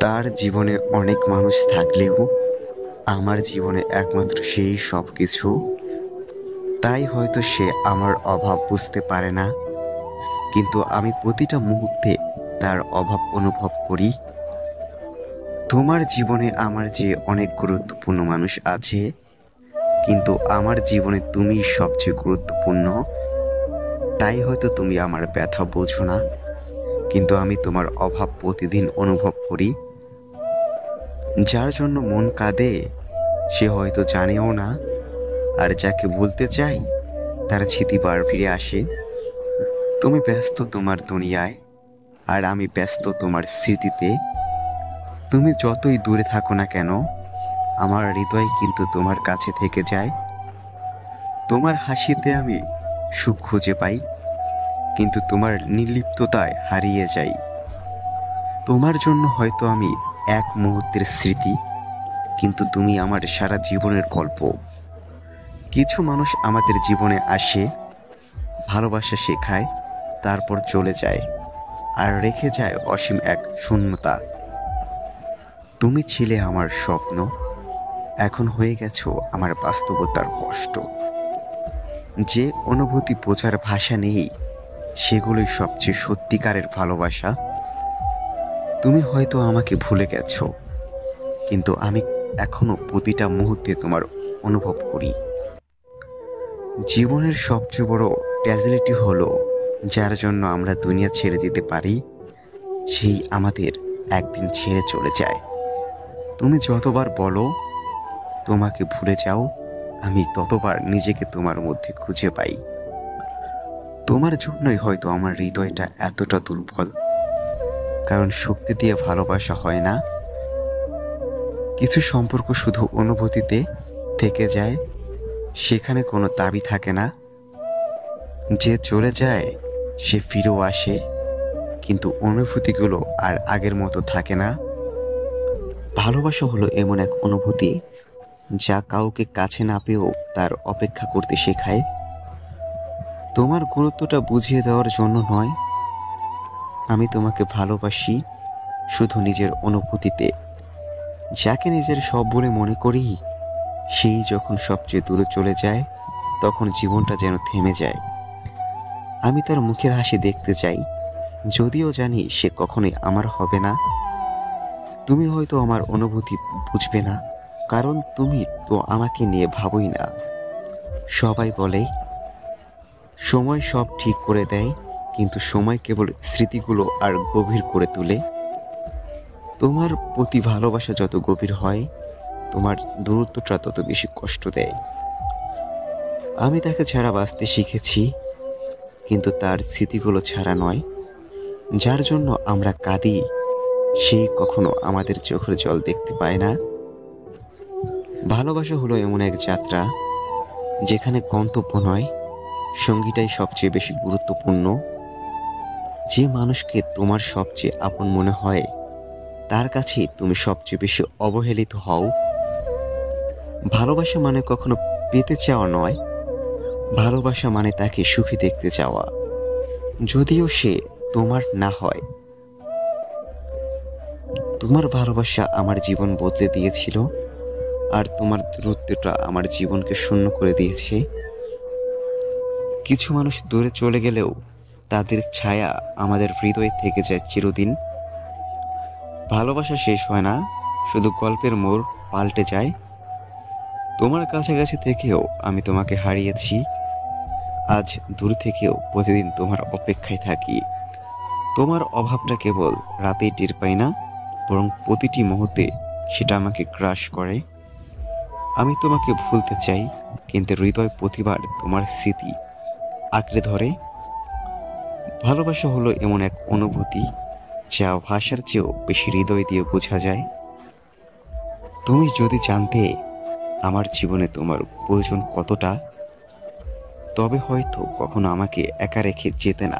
তার জীবনে অনেক মানুষ থাকলেও আমার জীবনে একমাত্র সেই সব কিছু। তাই হয়তো সে আমার অভাব বুঝতে পারে না, কিন্তু আমি প্রতিটা মুহূর্তে তার অভাব অনুভব করি। তোমার জীবনে আমার যে অনেক গুরুত্বপূর্ণ মানুষ আছে, কিন্তু আমার জীবনে তুমিই সবচেয়ে গুরুত্বপূর্ণ। তাই হয়তো তুমি আমার ব্যথা বোঝো না, কিন্তু আমি তোমার অভাব প্রতিদিন অনুভব করি। যার জন্য মন কাঁদে সে হয়তো জানেও না, আর যাকে ভুলতে চাই তার স্মৃতি বার ফিরে আসে। তুমি ব্যস্ত তোমার দুনিয়ায়, আর আমি ব্যস্ত তোমার স্মৃতিতে। তুমি যতই দূরে থাকো না কেন, আমার হৃদয় কিন্তু তোমার কাছে থেকে যায়। তোমার হাসিতে আমি সুখ খুঁজে পাই, কিন্তু তোমার নির্লিপ্ততায় হারিয়ে যাই। তোমার জন্য হয়তো আমি এক মুহূর্তের স্মৃতি, কিন্তু তুমি আমার সারা জীবনের গল্প। কিছু মানুষ আমাদের জীবনে আসে, ভালোবাসা শেখায়, তারপর চলে যায়, আর রেখে যায় অসীম এক শূন্যতা। তুমি ছিলে আমার স্বপ্ন, এখন হয়ে গেছো আমার বাস্তবতার কষ্ট। যে অনুভূতি বোঝার ভাষা নেই, সেগুলোই সবচেয়ে সত্যিকারের ভালোবাসা। তুমি হয়তো আমাকে ভুলে গেছো, কিন্তু আমি এখনো প্রতিটা মুহূর্তে তোমার অনুভব করি। জীবনের সবচেয়ে বড় ট্র্যাজেডি হলো, যার জন্য আমরা দুনিয়া ছেড়ে দিতে পারি, সেই আমাদের একদিন ছেড়ে চলে যায়। তুমি যতবার বলো তোমাকে ভুলে যাও, আমি ততবার নিজেকে তোমার মধ্যে খুঁজে পাই। তোমার জন্যই হয়তো আমার হৃদয়টা এতটা দুর্বল, কারণ শক্তি দিয়ে ভালোবাসা হয় না। কিছু সম্পর্ক শুধু অনুভূতিতে থেকে যায়, সেখানে কোনো দাবি থাকে না। যে চলে যায় সে ফিরেও আসে, কিন্তু অনুভূতিগুলো আর আগের মতো থাকে না। ভালোবাসা হলো এমন এক অনুভূতি, যা কাউকে কাছে না পেয়েও তার অপেক্ষা করতে শেখায়। তোমার গুরুত্বটা বুঝিয়ে দেওয়ার জন্য নয়, আমি তোমাকে ভালোবাসি শুধু নিজের অনুভূতিতে। যাকে নিজের সব বলে মনে করি, সেই যখন সবচেয়ে দূরে চলে যায়, তখন জীবনটা যেন থেমে যায়। আমি তার মুখের হাসি দেখতে চাই, যদিও জানি সে কখনোই আমার হবে না। তুমি হয়তো আমার অনুভূতি বুঝবে না, কারণ তুমি তো আমাকে নিয়ে ভাবোই না। সবাই বলে সময় সব ঠিক করে দেয়, কিন্তু সময় কেবল স্মৃতিগুলো আর গভীর করে তোলে। তোমার প্রতি ভালোবাসা যত গভীর হয়, তোমার দূরত্বটা তত বেশি কষ্ট দেয়। আমি তাকে ছাড়া বাঁচতে শিখেছি, কিন্তু তার স্মৃতিগুলো ছাড়া নয়। যার জন্য আমরা কাঁদি, সেই কখনো আমাদের চোখের জল দেখতে পায় না। ভালোবাসা হলো এমন এক যাত্রা, যেখানে গন্তব্য নয়, সঙ্গীটাই সবচেয়ে বেশি গুরুত্বপূর্ণ। যে মানুষকে তোমার সবচেয়ে আপন মনে হয়, তার কাছে তুমি সবচেয়ে বেশি অবহেলিত হও। ভালোবাসা মানে কখনো পেতে চাওয়া নয়, ভালোবাসা মানে তাকে সুখী দেখতে চাওয়া, যদিও সে তোমার না হয়। তোমার ভালোবাসা আমার জীবন বদলে দিয়েছিল, আর তোমার দূরত্বটা আমার জীবনকে শূন্য করে দিয়েছে। কিছু মানুষ দূরে চলে গেলেও তাদের ছায়া আমাদের হৃদয়ে থেকে যায় চিরদিন। ভালোবাসা শেষ হয় না, শুধু গল্পের মোড় পাল্টে যায়। তোমার কাছাকাছি থেকেও আমি তোমাকে হারিয়েছি, আজ দূর থেকেও প্রতিদিন তোমার অপেক্ষায় থাকি। তোমার অভাবটা কেবল রাতেই টের পাই না, বরং প্রতিটি মুহূর্তে সেটা আমাকে গ্রাস করে। আমি তোমাকে ভুলতে চাই, কিন্তু হৃদয় প্রতিবার তোমার স্মৃতি আঁকড়ে ধরে। ভালোবাসা হলো এমন এক অনুভূতি, যা ভাষার চেয়েও বেশি হৃদয় দিয়ে বোঝা যায়। তুমি যদি জানতে আমার জীবনে তোমার প্রয়োজন কতটা, তবে হয়তো কখনো আমাকে একা রেখে যেতে না।